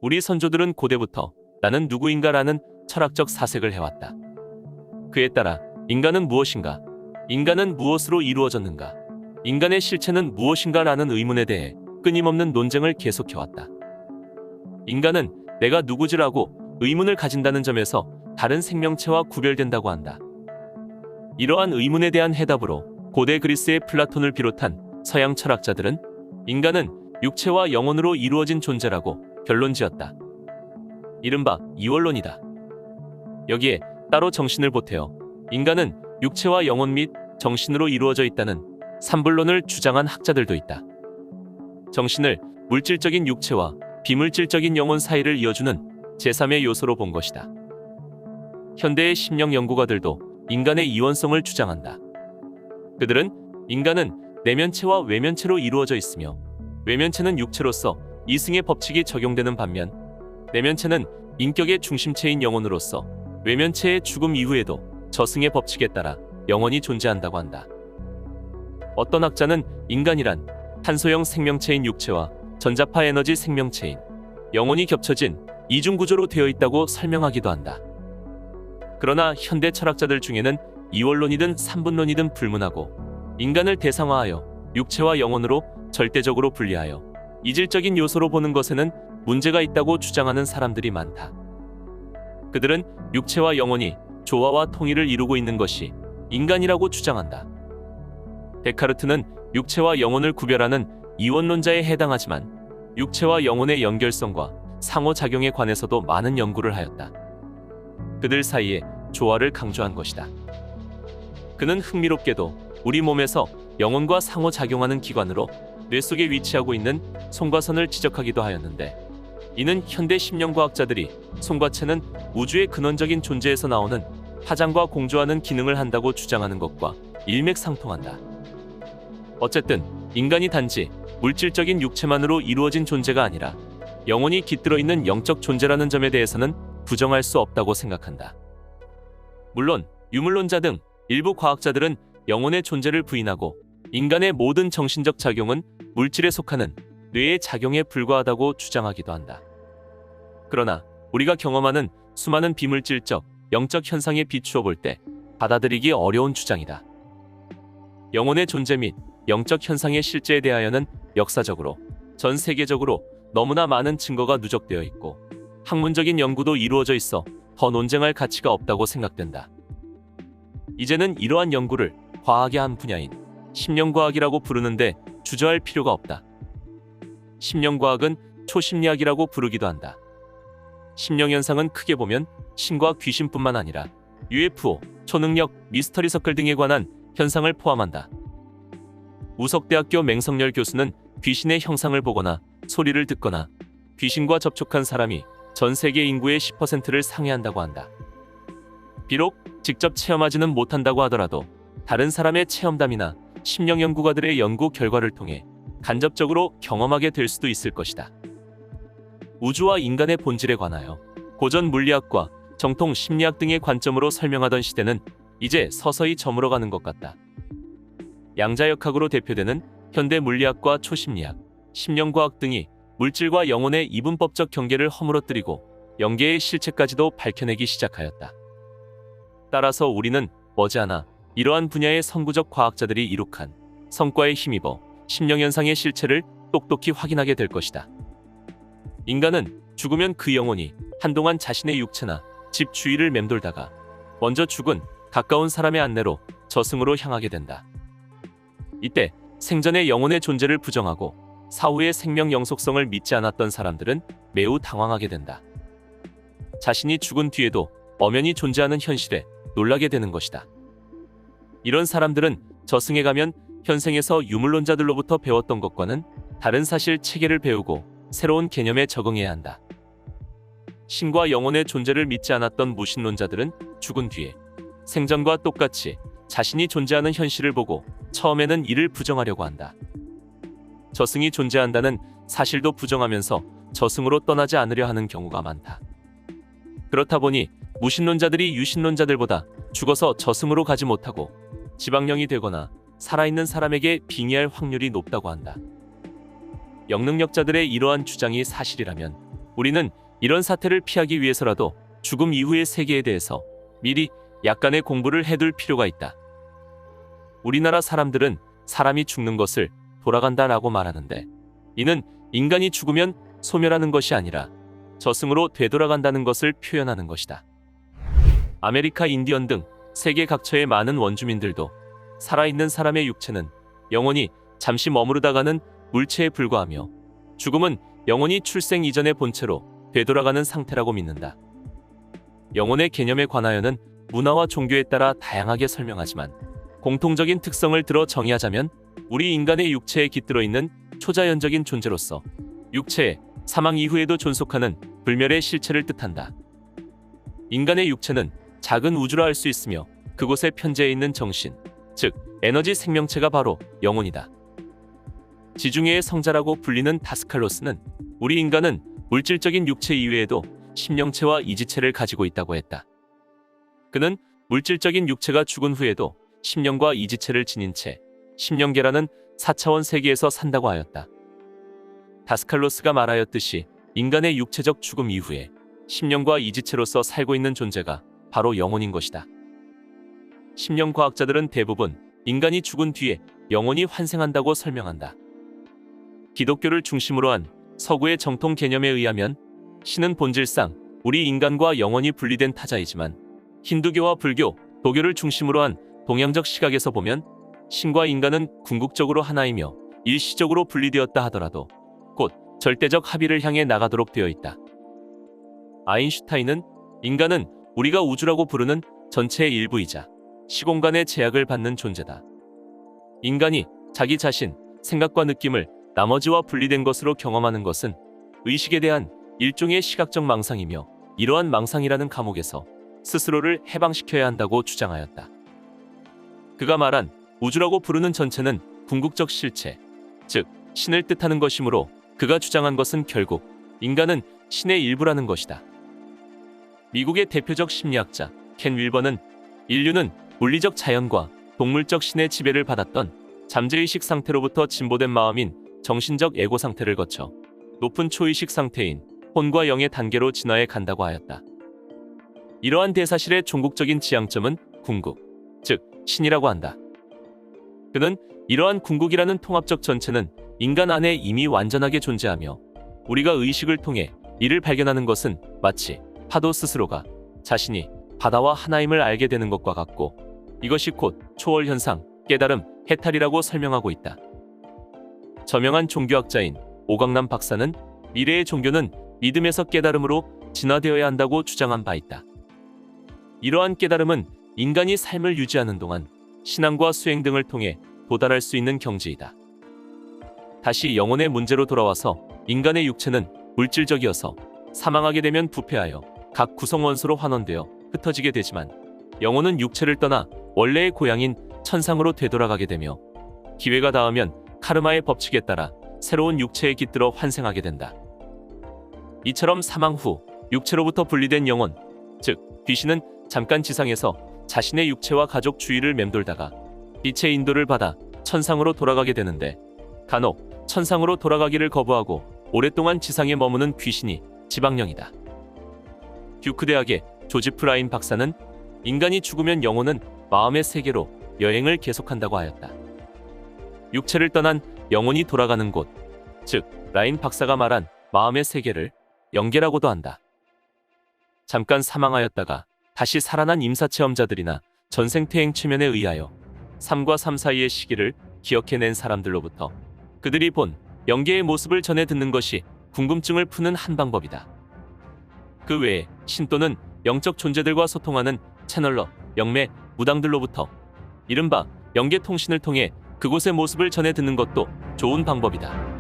우리 선조들은 고대부터 나는 누구인가라는 철학적 사색을 해왔다. 그에 따라 인간은 무엇인가? 인간은 무엇으로 이루어졌는가? 인간의 실체는 무엇인가라는 의문에 대해 끊임없는 논쟁을 계속해왔다. 인간은 내가 누구지라고 의문을 가진다는 점에서 다른 생명체와 구별된다고 한다. 이러한 의문에 대한 해답으로 고대 그리스의 플라톤을 비롯한 서양 철학자들은 인간은 육체와 영혼으로 이루어진 존재라고 결론지었다. 이른바 이원론이다. 여기에 따로 정신을 보태어 인간은 육체와 영혼 및 정신으로 이루어져 있다는 삼불론을 주장한 학자들도 있다. 정신을 물질적인 육체와 비물질적인 영혼 사이를 이어주는 제3의 요소로 본 것이다. 현대의 심령 연구가들도 인간의 이원성을 주장한다. 그들은 인간은 내면체와 외면체로 이루어져 있으며 외면체는 육체로서 이승의 법칙이 적용되는 반면 내면체는 인격의 중심체인 영혼으로서 외면체의 죽음 이후에도 저승의 법칙에 따라 영원히 존재한다고 한다. 어떤 학자는 인간이란 탄소형 생명체인 육체와 전자파 에너지 생명체인 영혼이 겹쳐진 이중구조로 되어 있다고 설명하기도 한다. 그러나 현대 철학자들 중에는 이원론이든 삼분론이든 불문하고 인간을 대상화하여 육체와 영혼으로 절대적으로 분리하여 이질적인 요소로 보는 것에는 문제가 있다고 주장하는 사람들이 많다. 그들은 육체와 영혼이 조화와 통일을 이루고 있는 것이 인간이라고 주장한다. 데카르트는 육체와 영혼을 구별하는 이원론자에 해당하지만 육체와 영혼의 연결성과 상호작용에 관해서도 많은 연구를 하였다. 그들 사이에 조화를 강조한 것이다. 그는 흥미롭게도 우리 몸에서 영혼과 상호작용하는 기관으로 뇌 속에 위치하고 있는 송과선을 지적하기도 하였는데 이는 현대 심령과학자들이 송과체는 우주의 근원적인 존재에서 나오는 파장과 공조하는 기능을 한다고 주장하는 것과 일맥상통한다. 어쨌든 인간이 단지 물질적인 육체만으로 이루어진 존재가 아니라 영혼이 깃들어 있는 영적 존재라는 점에 대해서는 부정할 수 없다고 생각한다. 물론 유물론자 등 일부 과학자들은 영혼의 존재를 부인하고 인간의 모든 정신적 작용은 물질에 속하는 뇌의 작용에 불과하다고 주장하기도 한다. 그러나 우리가 경험하는 수많은 비물질적, 영적 현상에 비추어 볼 때 받아들이기 어려운 주장이다. 영혼의 존재 및 영적 현상의 실제에 대하여는 역사적으로 전 세계적으로 너무나 많은 증거가 누적되어 있고 학문적인 연구도 이루어져 있어 더 논쟁할 가치가 없다고 생각된다. 이제는 이러한 연구를 과학의 한 분야인 심령과학이라고 부르는데 주저할 필요가 없다. 심령과학은 초심리학이라고 부르기도 한다. 심령현상은 크게 보면 신과 귀신뿐만 아니라 UFO, 초능력, 미스터리 서클 등에 관한 현상을 포함한다. 우석대학교 맹성열 교수는 귀신의 형상을 보거나 소리를 듣거나 귀신과 접촉한 사람이 전 세계 인구의 10%를 상회한다고 한다. 비록 직접 체험하지는 못한다고 하더라도 다른 사람의 체험담이나 심령연구가들의 연구 결과를 통해 간접적으로 경험하게 될 수도 있을 것이다. 우주와 인간의 본질에 관하여 고전 물리학과 정통 심리학 등의 관점으로 설명하던 시대는 이제 서서히 저물어가는 것 같다. 양자역학으로 대표되는 현대 물리학과 초심리학, 심령과학 등이 물질과 영혼의 이분법적 경계를 허물어뜨리고 영계의 실체까지도 밝혀내기 시작하였다. 따라서 우리는 머지않아 이러한 분야의 선구적 과학자들이 이룩한 성과에 힘입어 심령현상의 실체를 똑똑히 확인하게 될 것이다. 인간은 죽으면 그 영혼이 한동안 자신의 육체나 집 주위를 맴돌다가 먼저 죽은 가까운 사람의 안내로 저승으로 향하게 된다. 이때 생전의 영혼의 존재를 부정하고 사후의 생명 영속성을 믿지 않았던 사람들은 매우 당황하게 된다. 자신이 죽은 뒤에도 엄연히 존재하는 현실에 놀라게 되는 것이다. 이런 사람들은 저승에 가면 현생에서 유물론자들로부터 배웠던 것과는 다른 사실 체계를 배우고 새로운 개념에 적응해야 한다. 신과 영혼의 존재를 믿지 않았던 무신론자들은 죽은 뒤에 생전과 똑같이 자신이 존재하는 현실을 보고 처음에는 이를 부정하려고 한다. 저승이 존재한다는 사실도 부정하면서 저승으로 떠나지 않으려 하는 경우가 많다. 그렇다 보니 무신론자들이 유신론자들보다 죽어서 저승으로 가지 못하고 지방령이 되거나 살아있는 사람에게 빙의할 확률이 높다고 한다. 영능력자들의 이러한 주장이 사실이라면 우리는 이런 사태를 피하기 위해서라도 죽음 이후의 세계에 대해서 미리 약간의 공부를 해둘 필요가 있다. 우리나라 사람들은 사람이 죽는 것을 돌아간다라고 말하는데, 이는 인간이 죽으면 소멸하는 것이 아니라 저승으로 되돌아간다는 것을 표현하는 것이다. 아메리카 인디언 등 세계 각처의 많은 원주민들도 살아있는 사람의 육체는 영혼이 잠시 머무르다가는 물체에 불과하며, 죽음은 영혼이 출생 이전의 본체로 되돌아가는 상태라고 믿는다. 영혼의 개념에 관하여는 문화와 종교에 따라 다양하게 설명하지만, 공통적인 특성을 들어 정의하자면 우리 인간의 육체에 깃들어 있는 초자연적인 존재로서 육체에 사망 이후에도 존속하는 불멸의 실체를 뜻한다. 인간의 육체는 작은 우주라 할 수 있으며, 그곳에 편재해 있는 정신, 즉 에너지 생명체가 바로 영혼이다. 지중해의 성자라고 불리는 다스칼로스는 우리 인간은 물질적인 육체 이외에도 심령체와 이지체를 가지고 있다고 했다. 그는 물질적인 육체가 죽은 후에도 심령과 이지체를 지닌 채 심령계라는 4차원 세계에서 산다고 하였다. 다스칼로스가 말하였듯이 인간의 육체적 죽음 이후에 심령과 이지체로서 살고 있는 존재가 바로 영혼인 것이다. 심령과학자들은 대부분 인간이 죽은 뒤에 영혼이 환생한다고 설명한다. 기독교를 중심으로 한 서구의 정통 개념에 의하면 신은 본질상 우리 인간과 영혼이 분리된 타자이지만, 힌두교와 불교, 도교를 중심으로 한 동양적 시각에서 보면 신과 인간은 궁극적으로 하나이며 일시적으로 분리되었다 하더라도 곧 절대적 합의를 향해 나가도록 되어 있다. 아인슈타인은 인간은 우리가 우주라고 부르는 전체의 일부이자 시공간의 제약을 받는 존재다. 인간이 자기 자신, 생각과 느낌을 나머지와 분리된 것으로 경험하는 것은 의식에 대한 일종의 시각적 망상이며, 이러한 망상이라는 감옥에서 스스로를 해방시켜야 한다고 주장하였다. 그가 말한 우주라고 부르는 전체는 궁극적 실체, 즉 신을 뜻하는 것이므로 그가 주장한 것은 결국 인간은 신의 일부라는 것이다. 미국의 대표적 심리학자 켄 윌버는 인류는 물리적 자연과 동물적 신의 지배를 받았던 잠재의식 상태로부터 진보된 마음인 정신적 에고 상태를 거쳐 높은 초의식 상태인 혼과 영의 단계로 진화해 간다고 하였다. 이러한 대사실의 종국적인 지향점은 궁극, 즉 신이라고 한다. 그는 이러한 궁극이라는 통합적 전체는 인간 안에 이미 완전하게 존재하며, 우리가 의식을 통해 이를 발견하는 것은 마치 파도 스스로가 자신이 바다와 하나임을 알게 되는 것과 같고, 이것이 곧 초월 현상, 깨달음, 해탈이라고 설명하고 있다. 저명한 종교학자인 오광남 박사는 미래의 종교는 믿음에서 깨달음으로 진화되어야 한다고 주장한 바 있다. 이러한 깨달음은 인간이 삶을 유지하는 동안 신앙과 수행 등을 통해 도달할 수 있는 경지이다. 다시 영혼의 문제로 돌아와서 인간의 육체는 물질적이어서 사망하게 되면 부패하여 각 구성원소로 환원되어 흩어지게 되지만, 영혼은 육체를 떠나 원래의 고향인 천상으로 되돌아가게 되며, 기회가 닿으면 카르마의 법칙에 따라 새로운 육체에 깃들어 환생하게 된다. 이처럼 사망 후 육체로부터 분리된 영혼, 즉 귀신은 잠깐 지상에서 자신의 육체와 가족 주위를 맴돌다가 빛의 인도를 받아 천상으로 돌아가게 되는데, 간혹 천상으로 돌아가기를 거부하고 오랫동안 지상에 머무는 귀신이 지방령이다. 듀크 대학의 조지프 라인 박사는 인간이 죽으면 영혼은 마음의 세계로 여행을 계속한다고 하였다. 육체를 떠난 영혼이 돌아가는 곳, 즉 라인 박사가 말한 마음의 세계를 영계라고도 한다. 잠깐 사망하였다가 다시 살아난 임사체험자들이나 전생퇴행 최면에 의하여 3과 3 사이의 시기를 기억해낸 사람들로부터 그들이 본 영계의 모습을 전해 듣는 것이 궁금증을 푸는 한 방법이다. 그 외에 신 또는 영적 존재들과 소통하는 채널러, 영매, 무당들로부터 이른바 영계 통신을 통해 그곳의 모습을 전해 듣는 것도 좋은 방법이다.